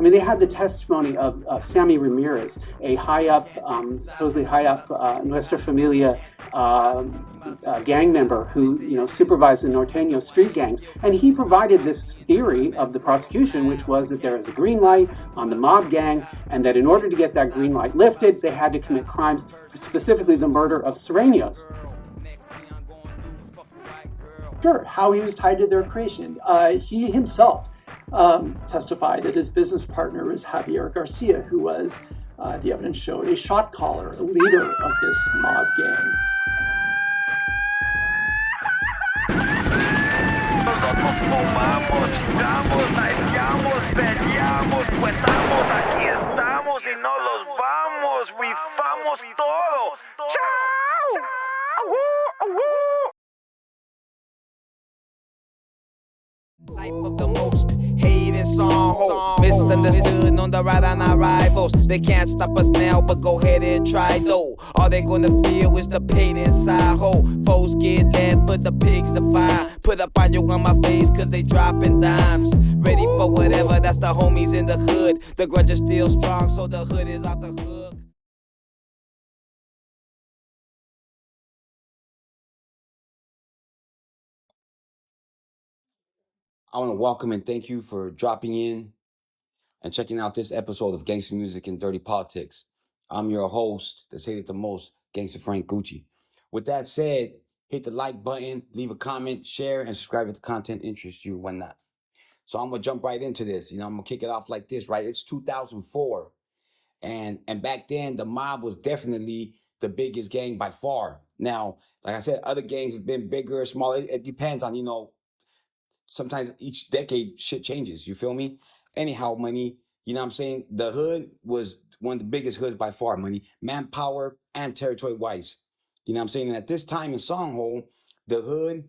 mean, they had the testimony of Sammy Ramirez, a high up, supposedly high up Nuestra Familia gang member who, supervised the Norteño street gangs. And he provided this theory of the prosecution, which was that there is a green light on the mob gang, and that in order to get that green light lifted, they had to commit crimes, specifically the murder of Sureños. Sure, how he was tied to their creation. He himself testified that his business partner was Javier Garcia, who was, the evidence showed, a shot caller, a leader of this mob gang. Nosotros fumamos, chingamos, hackeamos, peleamos, cuetamos, aquí estamos y no los vamos, rifamos todo. ¡Chao! Life of the most hated song, misunderstood on the right on our rivals. They can't stop us now, but go ahead and try though. All they gonna feel is the pain inside. Ho, foes get led, but the pigs defy. Put up on you on my face, cause they dropping dimes. Ready for whatever, that's the homies in the hood. The grudge is still strong, so the hood is off the hook. I want to welcome and thank you for dropping in and checking out this episode of Gangster Music and Dirty Politics. I'm your host, that's hated the most, Gangster Frank Gucci. With that said, hit the like button, leave a comment, share, and subscribe if the content interests you, when not. So I'm going to jump right into this. I'm going to kick it off like this, right? It's 2004. And back then, the mob was definitely the biggest gang by far. Now, like I said, other gangs have been bigger or smaller. It depends on, sometimes each decade shit changes, you feel me? Anyhow, money, you know what I'm saying? The hood was one of the biggest hoods by far, money, manpower and territory wise. You know what I'm saying? And at this time in Songhole, the hood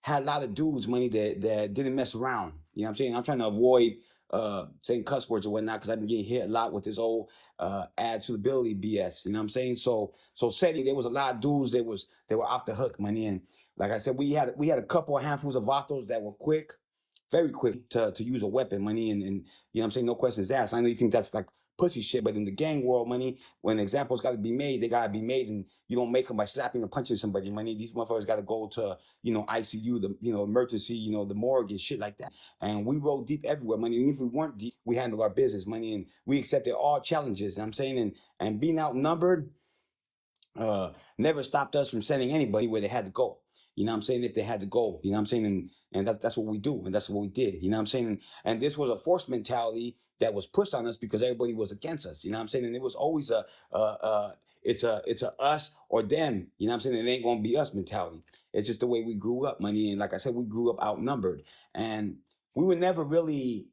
had a lot of dudes, money, that didn't mess around. You know what I'm saying? I'm trying to avoid saying cuss words or whatnot, because I've been getting hit a lot with this old add suitability BS. You know what I'm saying? So SETI, there was a lot of dudes that were off the hook, money. And like I said, we had a couple of handfuls of vatos that were quick, very quick to use a weapon, money, and you know what I'm saying, no questions asked. I know you think that's like pussy shit, but in the gang world, money, when examples got to be made, they got to be made, and you don't make them by slapping or punching somebody, money. These motherfuckers got to go to, ICU, the, emergency, the morgue and shit like that. And we rolled deep everywhere, money. Even if we weren't deep, we handled our business, money, and we accepted all challenges, you know what I'm saying, and being outnumbered never stopped us from sending anybody where they had to go. You know what I'm saying? If they had to go, you know what I'm saying? And that's what we do. And that's what we did. You know what I'm saying? And this was a force mentality that was pushed on us because everybody was against us. You know what I'm saying? And it was always it's a us or them. You know what I'm saying? It ain't going to be us mentality. It's just the way we grew up, money. And like I said, we grew up outnumbered. And we were never really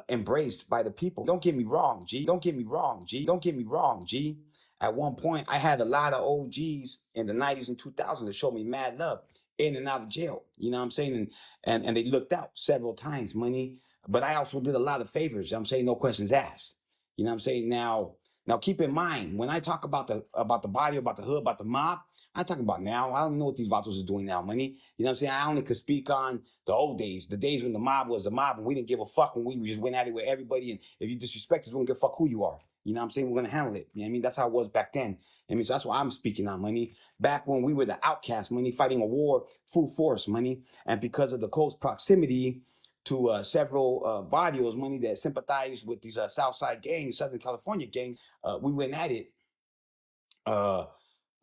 embraced by the people. Don't get me wrong, G. Don't get me wrong, G. Don't get me wrong, G. At one point, I had a lot of OGs in the 90s and 2000s that showed me mad love in and out of jail. You know what I'm saying? And they looked out several times, money. But I also did a lot of favors. I'm saying, no questions asked. You know what I'm saying? Now keep in mind, when I talk about the body, about the hood, about the mob, I'm talking about now. I don't know what these vatos are doing now, money. You know what I'm saying? I only could speak on the old days, the days when the mob was the mob and we didn't give a fuck, when we just went at it with everybody. And if you disrespect us, we don't give a fuck who you are. You know what I'm saying? We're going to handle it. You know what I mean? That's how it was back then. I mean, so that's why I'm speaking on, money. Back when we were the outcasts, money, fighting a war full force, money. And because of the close proximity to several barrios, money, that sympathized with these Southside gangs, Southern California gangs, we went at it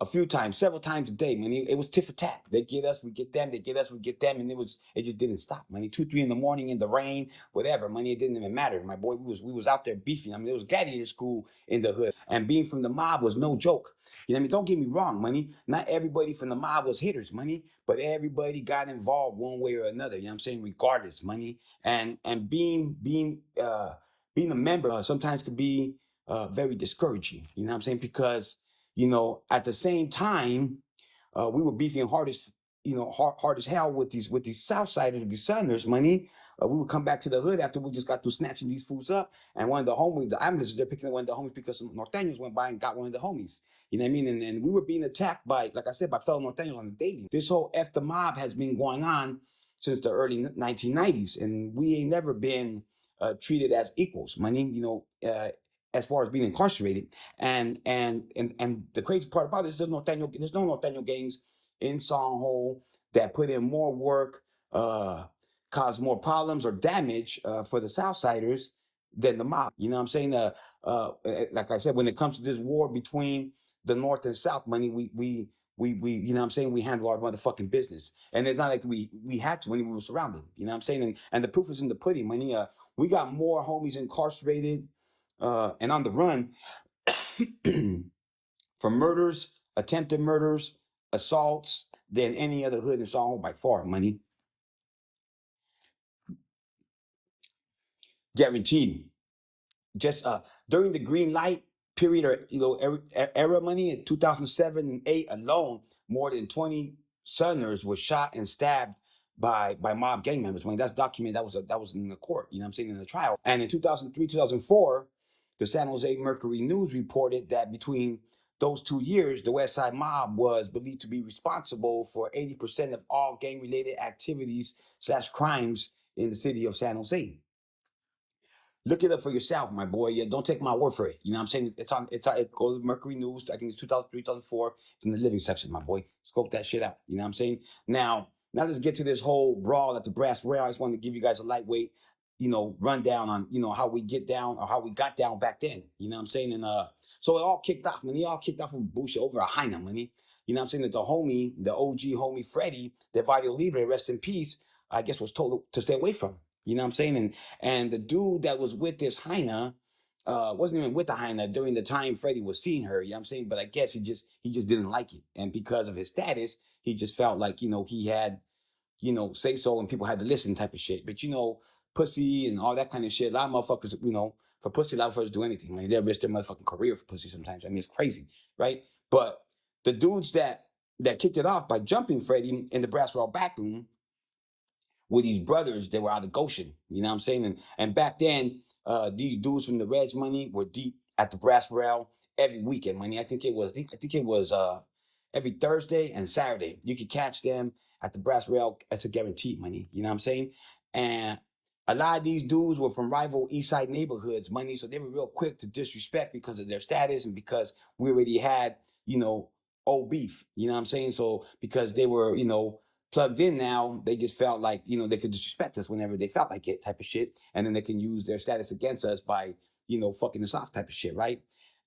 a few times, several times a day, man. It was tit for tat. They get us, we get them. They get us, we get them, and it just didn't stop, man. 2, 3 in the morning, in the rain, whatever, money. It didn't even matter, my boy. We was out there beefing. I mean, it was gladiator school in the hood, and being from the mob was no joke. You know what I mean? Don't get me wrong, money. Not everybody from the mob was hitters, money, but everybody got involved one way or another. You know what I'm saying? Regardless, money, and being a member sometimes could be very discouraging. You know what I'm saying? Because at the same time, we were beefing hard as hell with these Southsiders, with these Southerners, money. We would come back to the hood after we just got through snatching these fools up. And one of the homies, the ambulances, they're picking up one of the homies because some Norteños went by and got one of the homies. You know what I mean? And we were being attacked by, like I said, by fellow Norteños on the daily. This whole F the mob has been going on since the early 1990s. And we ain't never been treated as equals, money, as far as being incarcerated. And the crazy part about this, there's no norteño gangs in Songho that put in more work, cause more problems or damage for the Southsiders than the mob. You know what I'm saying? Like I said, when it comes to this war between the North and South, money, we you know what I'm saying, we handle our motherfucking business. And it's not like we had to when we were surrounded. You know what I'm saying? And the proof is in the pudding, money. We got more homies incarcerated and on the run for murders, attempted murders, assaults than any other hood in Songho by far, money. Guaranteed. Just during the green light period, or era, money in 2007 and 8 alone, more than 20 Southerners were shot and stabbed by mob gang members. That's documented. That was in the court. You know what I'm saying, in the trial. And in 2003, 2004, the San Jose Mercury News reported that between those 2 years, the West Side Mob was believed to be responsible for 80% of all gang-related activities / crimes in the city of San Jose. Look it up for yourself, my boy. Yeah, don't take my word for it. You know what I'm saying? It goes to Mercury News. I think it's 2003, 2004. It's in the living section, my boy. Scope that shit out. You know what I'm saying? Now let's get to this whole brawl at the Brass Rail. I just want to give you guys a lightweight, rundown on, how we get down or how we got down back then. You know what I'm saying? And so it all kicked off, man. It all kicked off with bullshit over a Heina, money. You know what I'm saying? That the homie, the OG homie Freddie, the Vario Libre, rest in peace, I guess was told to stay away from. You know what I'm saying? And the dude that was with this Heina wasn't even with the Heina during the time Freddie was seeing her. You know what I'm saying? But I guess he just didn't like it. And because of his status, he just felt like, he had, say so and people had to listen type of shit. But, pussy and all that kind of shit. A lot of motherfuckers, for pussy, a lot of motherfuckers do anything. Like, they'll risk their motherfucking career for pussy sometimes. I mean, it's crazy, right? But the dudes that kicked it off by jumping Freddie in the Brass Rail back room with these brothers that were out of Goshen, you know what I'm saying? And back then, these dudes from the Reg money were deep at the Brass Rail every weekend, money. I think it was every Thursday and Saturday. You could catch them at the Brass Rail as a guaranteed, money. You know what I'm saying? And a lot of these dudes were from rival East Side neighborhoods, money. So they were real quick to disrespect because of their status and because we already had, old beef. You know what I'm saying? So because they were, plugged in now, they just felt like, they could disrespect us whenever they felt like it, type of shit. And then they can use their status against us by, fucking us off type of shit, right?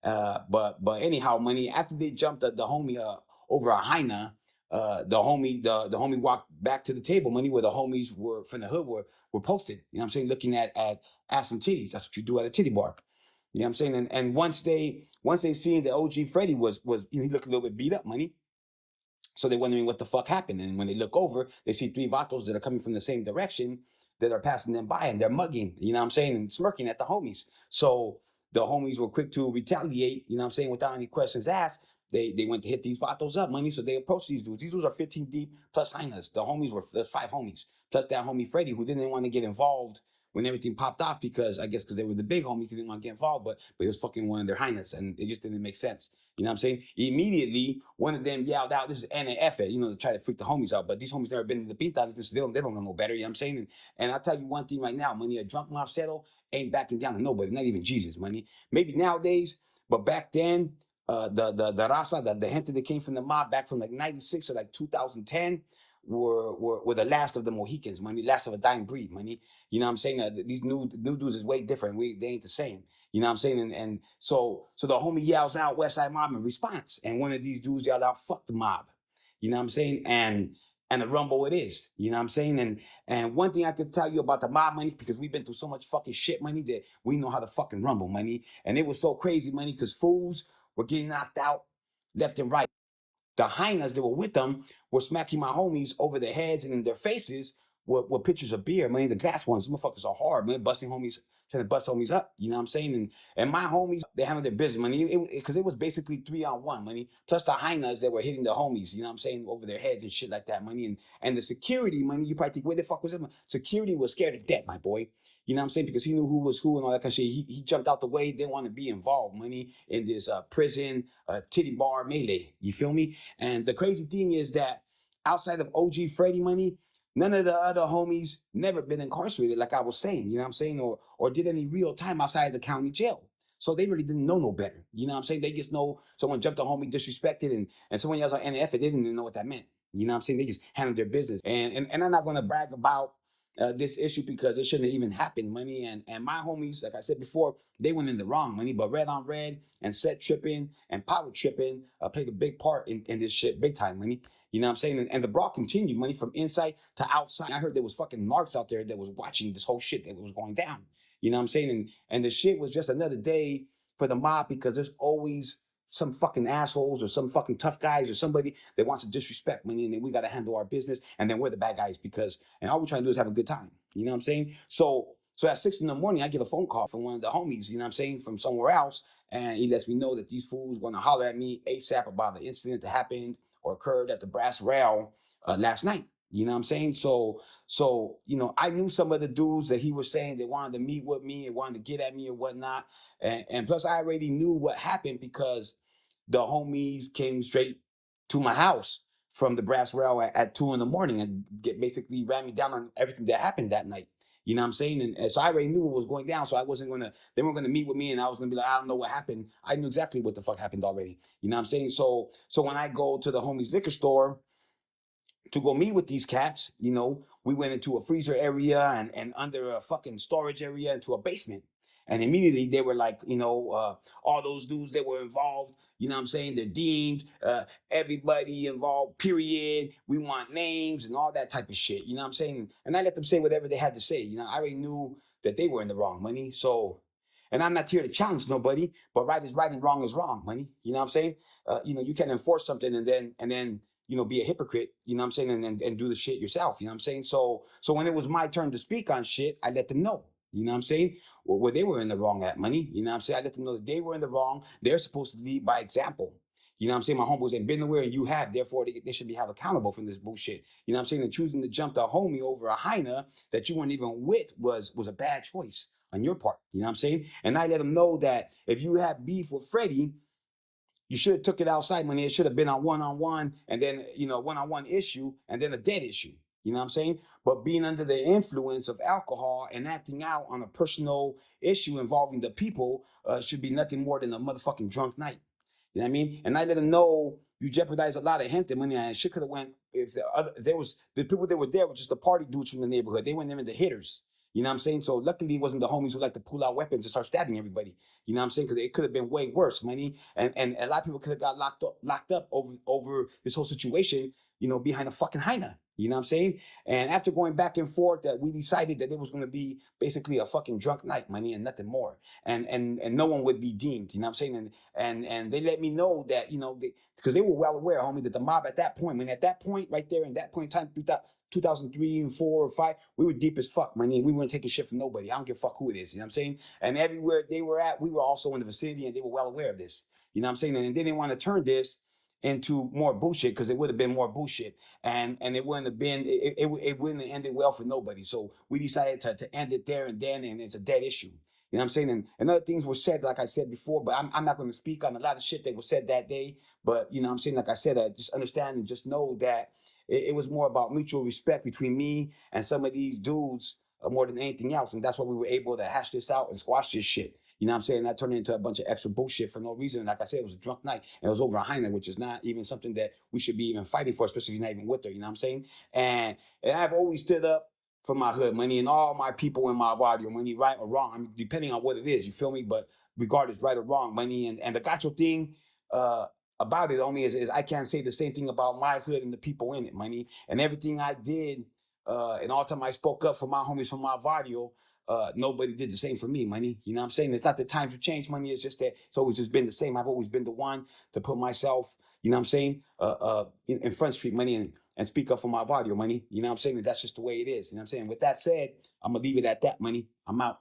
But anyhow, money, after they jumped the homie over a Heina, the homie walked back to the table, money, where the homies were from the hood were posted. You know what I'm saying? Looking at ass and titties. That's what you do at a titty bar. You know what I'm saying? And once they seen that OG Freddie was he looked a little bit beat up, money. So they're wondering what the fuck happened. And when they look over, they see 3 vatos that are coming from the same direction that are passing them by, and they're mugging, you know what I'm saying, and smirking at the homies. So the homies were quick to retaliate, you know what I'm saying, without any questions asked. They went to hit these vatos up, money. So they approached these dudes. These dudes are 15 deep plus Heinas. The homies there's 5 homies, plus that homie Freddie, who didn't want to get involved when everything popped off because they were the big homies. He didn't want to get involved, but he was fucking one of their Heinas, and it just didn't make sense. You know what I'm saying? Immediately, one of them yelled out, "This is NAF," to try to freak the homies out. But these homies never been in the pinta, so they don't know no better. You know what I'm saying? And I'll tell you one thing right now, money, a drunk mob settle ain't backing down to nobody, not even Jesus, money. Maybe nowadays, but back then, the raza, the gente that came from the mob back from like 96 or like 2010 were the last of the Mohicans, money, last of a dying breed, money. You know what I'm saying? These new dudes is way different. They ain't the same. You know what I'm saying? And so the homie yells out West Side Mob in response. And one of these dudes yelled out, "Fuck the mob." You know what I'm saying? And a rumble it is. You know what I'm saying? And one thing I can tell you about the mob, money, because we've been through so much fucking shit, money, that we know how to fucking rumble, money. And it was so crazy, money, because fools were getting knocked out left and right. The Heinas that were with them were smacking my homies over their heads and in their faces with pitchers of beer. Man, the glass ones, motherfuckers are hard, man, busting homies, trying to bust homies up. You know what I'm saying? And my homies, they handled their business, money, because it was basically 3-on-1, money, plus the Heinas that were hitting the homies, you know what I'm saying, over their heads and shit like that, money. And the security, money, you probably think, where the fuck was it? Security was scared to death, my boy. You know what I'm saying? Because he knew who was who and all that kind of shit. He jumped out the way, didn't want to be involved, money, in this prison, titty bar melee. You feel me? And the crazy thing is that outside of OG Freddie, money, None of the other homies never been incarcerated, like I was saying, you know what I'm saying, or did any real time outside the county jail. So they really didn't know no better. You know what I'm saying? They just know someone jumped a homie, disrespected, and someone else on NF, they didn't even know what that meant. You know what I'm saying? They just handled their business. And I'm not going to brag about this issue because it shouldn't have even happened, money. And my homies, like I said before, they went in the wrong, money. But red on red and set tripping and power tripping played a big part in this shit, big time, money. You know what I'm saying? And the brawl continued, money, from inside to outside. I heard there was fucking marks out there that was watching this whole shit that was going down. You know what I'm saying? And the shit was just another day for the mob because there's always some fucking assholes or some fucking tough guys or somebody that wants to disrespect money, and then we got to handle our business, and then we're the bad guys and all we're trying to do is have a good time. You know what I'm saying? So at 6 a.m, I get a phone call from one of the homies, you know what I'm saying, from somewhere else, and he lets me know that these fools want to holler at me ASAP about the incident that happened or occurred at the Brass Rail last night. You know what I'm saying? So, I knew some of the dudes that he was saying they wanted to meet with me and wanted to get at me or whatnot. And plus I already knew what happened because the homies came straight to my house from the Brass Rail at 2 a.m. and basically ran me down on everything that happened that night. You know what I'm saying? And so I already knew what was going down. So they weren't going to meet with me and I was going to be like, I don't know what happened. I knew exactly what the fuck happened already. You know what I'm saying? So when I go to the homies liquor store to go meet with these cats, we went into a freezer area and under a fucking storage area into a basement. And immediately they were like, all those dudes that were involved, you know what I'm saying? They're deemed, everybody involved, period. We want names and all that type of shit, you know what I'm saying? And I let them say whatever they had to say. I already knew that they were in the wrong, money. So, and I'm not here to challenge nobody, but right is right and wrong is wrong, money. You know what I'm saying? You can enforce something and then be a hypocrite, you know what I'm saying, and do the shit yourself, you know what I'm saying? So when it was my turn to speak on shit, I let them know, you know what I'm saying, where they were in the wrong at, money, you know what I'm saying? I let them know that they were in the wrong. They're supposed to lead by example. You know what I'm saying? My homeboys ain't been nowhere and you have, therefore they should be held accountable for this bullshit. You know what I'm saying? And choosing to jump the homie over a hyena that you weren't even with was a bad choice on your part, you know what I'm saying? And I let them know that if you have beef with Freddie, you should have took it outside, money. It should have been on one-on-one and then, one-on-one issue and then a dead issue. You know what I'm saying? But being under the influence of alcohol and acting out on a personal issue involving the people should be nothing more than a motherfucking drunk night. You know what I mean? And I let them know you jeopardize a lot of gente money, and shit could have went if the people that were there were just the party dudes from the neighborhood. They weren't even the hitters. You know what I'm saying? So luckily it wasn't the homies who like to pull out weapons and start stabbing everybody. You know what I'm saying? Because it could have been way worse, money. And a lot of people could have got locked up over this whole situation, behind a fucking hyena. You know what I'm saying? And after going back and forth, that we decided that it was going to be basically a fucking drunk night, money, and nothing more. And no one would be deemed. You know what I'm saying? And they let me know that, because they were well aware, homie, that the mob at that point, at that point right there, in that point in time, 2003 and 4 or 5, we were deep as fuck, money. We weren't taking shit from nobody. I don't give a fuck who it is. You know what I'm saying? And everywhere they were at, we were also in the vicinity, and they were well aware of this. You know what I'm saying? And they didn't want to turn this into more bullshit, because it would have been more bullshit, and it wouldn't have been it wouldn't have ended well for nobody. So we decided to end it there and then, and it's a dead issue. You know what I'm saying? And other things were said, like I said before, but I'm not going to speak on a lot of shit that was said that day. But you know what I'm saying? Like I said, just understand and just know that it was more about mutual respect between me and some of these dudes more than anything else. And that's why we were able to hash this out and squash this shit. You know what I'm saying? That turned into a bunch of extra bullshit for no reason. Like I said, it was a drunk night, and it was over a hyena, which is not even something that we should be even fighting for, especially if you're not even with her. You know what I'm saying? And I've always stood up for my hood, money, and all my people in my barrio, money, right or wrong. I mean, depending on what it is, you feel me? But regardless, right or wrong, money. And the gacho thing about it only is I can't say the same thing about my hood and the people in it, money. And everything I did, and all the time I spoke up for my homies from my barrio, nobody did the same for me, money. You know what I'm saying? It's not that times have changed, money. It's just that it's always just been the same. I've always been the one to put myself, you know what I'm saying, in Front Street, money, and speak up for my barrio, money. You know what I'm saying? That's just the way it is. You know what I'm saying? With that said, I'm going to leave it at that, money. I'm out.